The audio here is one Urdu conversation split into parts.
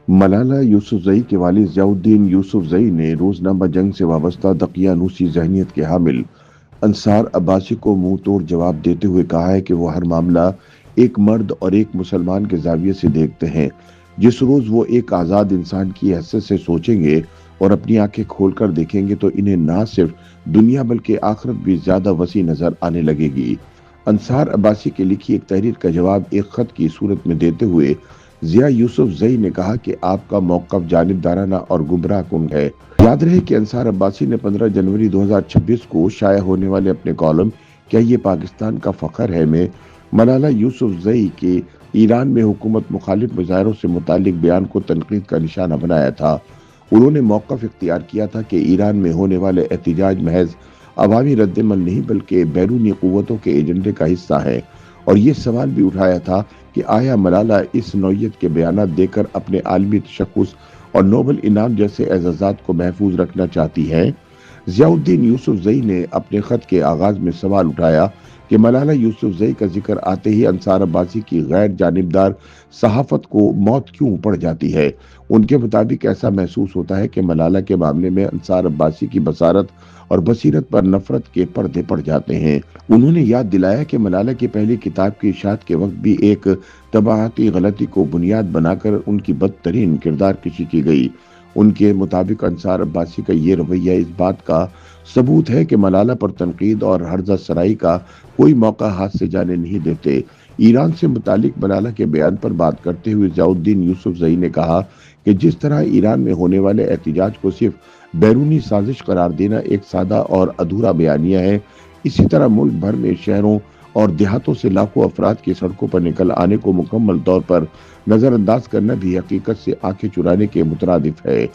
ملالہ یوسفزئی کے والد ضیاءالدین یوسفزئی نے روزنامہ جنگ سے وابستہ دقیانوسی ذہنیت کے حامل انصار عباسی کو منہ توڑ جواب دیتے ہوئے کہا ہے کہ وہ ہر معاملہ ایک مرد اور ایک مسلمان کے زاویے سے دیکھتے ہیں۔ جس روز وہ ایک آزاد انسان کی حیثیت سے سوچیں گے اور اپنی آنکھیں کھول کر دیکھیں گے تو انہیں نہ صرف دنیا بلکہ آخرت بھی زیادہ وسیع نظر آنے لگے گی۔ انصار عباسی کے لکھی ایک تحریر کا جواب ایک خط کی صورت میں دیتے ہوئے ضیاء یوسفزئی نے کہا کہ آپ کا موقف جانبدارانہ اور گمراہ کن ہے۔ یاد رہے کہ انصار عباسی نے 15 جنوری 2026 کو شائع ہونے والے اپنے کالم "کیا یہ پاکستان کا فخر ہے" میں ملالہ یوسفزئی کے ایران میں حکومت مخالف مظاہروں سے متعلق بیان کو تنقید کا نشانہ بنایا تھا۔ انہوں نے موقف اختیار کیا تھا کہ ایران میں ہونے والے احتجاج محض عوامی رد عمل نہیں بلکہ بیرونی قوتوں کے ایجنڈے کا حصہ ہے، اور یہ سوال بھی اٹھایا تھا کہ آیا ملالہ اس نوعیت کے بیانات دے کر اپنے عالمی تشخص اور نوبل انعام جیسے اعزازات کو محفوظ رکھنا چاہتی ہیں؟ ضیاء الدین یوسفزئی نے اپنے خط کے آغاز میں سوال اٹھایا کہ ملالہ یوسفزئی کا ذکر آتے ہی انصار عباسی کی غیر جانبدار صحافت کو موت کیوں پڑ جاتی ہے۔ ان کے مطابق ایسا محسوس ہوتا ہے کہ ملالہ کے معاملے میں انصار عباسی کی بصارت اور بصیرت پر نفرت کے پردے پڑ جاتے ہیں۔ انہوں نے یاد دلایا کہ ملالہ کی پہلی کتاب کی اشاعت کے وقت بھی ایک طباعتی غلطی کو بنیاد بنا کر ان کی بدترین کردار کشی کی گئی۔ ان کے مطابق انصار عباسی کا یہ رویہ اس بات کا ثبوت ہے کہ ملالہ پر تنقید اور ہرزہ سرائی کا کوئی موقع ہاتھ سے جانے نہیں دیتے۔ ایران سے متعلق ملالہ کے بیان پر بات کرتے ہوئے ضیاء الدین یوسفزئی نے کہا کہ جس طرح ایران میں ہونے والے احتجاج کو صرف بیرونی سازش قرار دینا ایک سادہ اور ادھورا بیانیہ ہے، اسی طرح ملک بھر میں شہروں اور دیہاتوں سے لاکھوں افراد کی سڑکوں پر نکل آنے کو مکمل طور پر نظر انداز کرنا بھی حقیقت سے آنکھیں چرانے کے مترادف ہے۔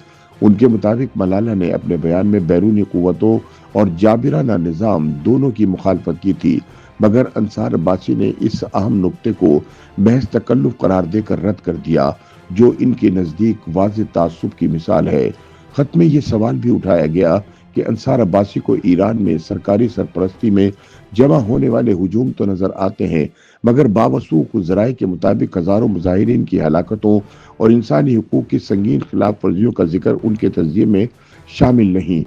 ان کے مطابق ملالہ نے اپنے بیان میں بیرونی قوتوں اور جابرانہ نظام دونوں کی مخالفت کی تھی، مگر انصار عباسی نے اس اہم نقطے کو محض تکلف قرار دے کر رد کر دیا، جو ان کے نزدیک واضح تعصب کی مثال ہے۔ خط میں یہ سوال بھی اٹھایا گیا کہ انصار عباسی کو ایران میں سرکاری سرپرستی میں جمع ہونے والے ہجوم تو نظر آتے ہیں، مگر باوثوق ذرائع کے مطابق ہزاروں مظاہرین کی ہلاکتوں اور انسانی حقوق کی سنگین خلاف ورزیوں کا ذکر ان کے تجزیے میں شامل نہیں۔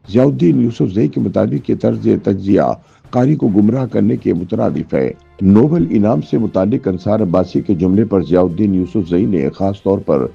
ضیاء الدین یوسفزئی کے مطابق یہ طرز تجزیہ قاری کو گمراہ کرنے کے مترادف ہے۔ نوبل انعام سے متعلق انصار عباسی کے جملے پر ضیاء الدین یوسفزئی نے خاص طور پر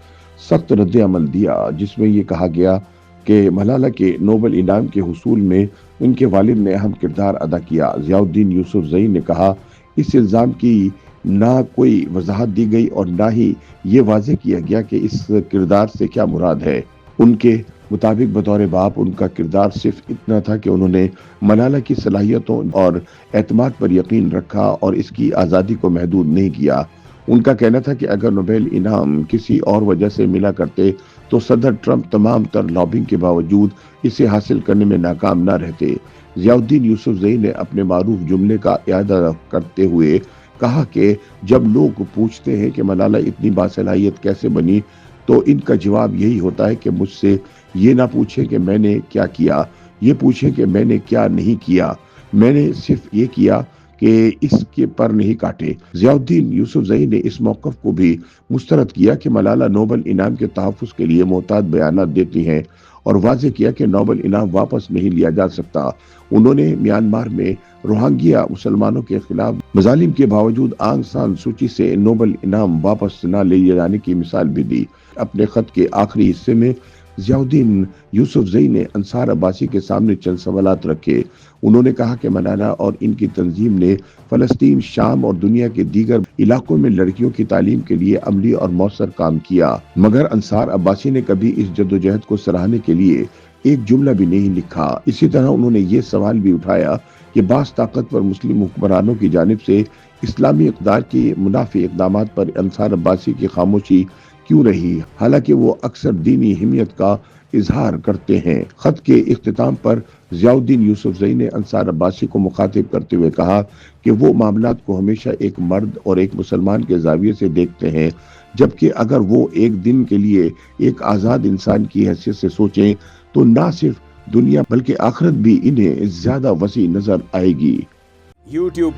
سخت رد عمل دیا، جس میں یہ کہا گیا کہ ملالہ کے نوبل انعام کے حصول میں ان کے والد نے اہم کردار ادا کیا۔ ضیاء الدین یوسفزئی نے کہا، اس الزام کی نہ کوئی وضاحت دی گئی اور نہ ہی یہ واضح کیا گیا کہ اس کردار سے کیا مراد ہے۔ ان کے مطابق بطور باپ ان کا کردار صرف اتنا تھا کہ انہوں نے ملالہ کی صلاحیتوں اور اعتماد پر یقین رکھا اور اس کی آزادی کو محدود نہیں کیا۔ ان کا کہنا تھا کہ اگر نوبل انعام کسی اور وجہ سے ملا کرتے تو صدر ٹرمپ تمام تر لابنگ کے باوجود اسے حاصل کرنے میں ناکام نہ رہتے۔ ضیاء الدین یوسفزئی نے اپنے معروف جملے کا اعادہ کرتے ہوئے کہا کہ جب لوگ پوچھتے ہیں کہ ملالہ اتنی باصلاحیت کیسے بنی تو ان کا جواب یہی ہوتا ہے کہ مجھ سے یہ نہ پوچھیں کہ میں نے کیا کیا، یہ پوچھیں کہ میں نے کیا نہیں کیا۔ میں نے صرف یہ کیا کہ اس کے پر نہیں کاٹے۔ ضیاء الدین یوسفزئی نے اس موقف کو بھی مسترد کیا کہ ملالہ نوبل انعام کے تحفظ کے لیے محتاط بیانات دیتی ہیں اور واضح کیا کہ نوبل انعام واپس نہیں لیا جا سکتا۔ انہوں نے میانمار میں روہنگیا مسلمانوں کے خلاف مظالم کے باوجود آنگ سان سوچی سے نوبل انعام واپس نہ لے جانے کی مثال بھی دی۔ اپنے خط کے آخری حصے میں ضیاء الدین یوسفزئی نے انصار عباسی کے سامنے چند سوالات رکھے۔ انہوں نے کہا کہ ملالہ اور ان کی تنظیم نے فلسطین، شام اور دنیا کے دیگر علاقوں میں لڑکیوں کی تعلیم کے لیے عملی اور مؤثر کام کیا، مگر انصار عباسی نے کبھی اس جدوجہد کو سراہنے کے لیے ایک جملہ بھی نہیں لکھا۔ اسی طرح انہوں نے یہ سوال بھی اٹھایا کہ بعض طاقتور مسلم حکمرانوں کی جانب سے اسلامی اقدار کی منافی اقدامات پر انصار عباسی کی خاموشی کیوں رہی، حالانکہ وہ اکثر دینی حمیت کا اظہار کرتے ہیں۔ خط کے اختتام پر ضیاء الدین یوسفزئی نے انصار عباسی کو مخاطب کرتے ہوئے کہا کہ وہ معاملات کو ہمیشہ ایک مرد اور ایک مسلمان کے زاویے سے دیکھتے ہیں، جبکہ اگر وہ ایک دن کے لیے ایک آزاد انسان کی حیثیت سے سوچیں تو نہ صرف دنیا بلکہ آخرت بھی انہیں زیادہ وسیع نظر آئے گی۔ YouTube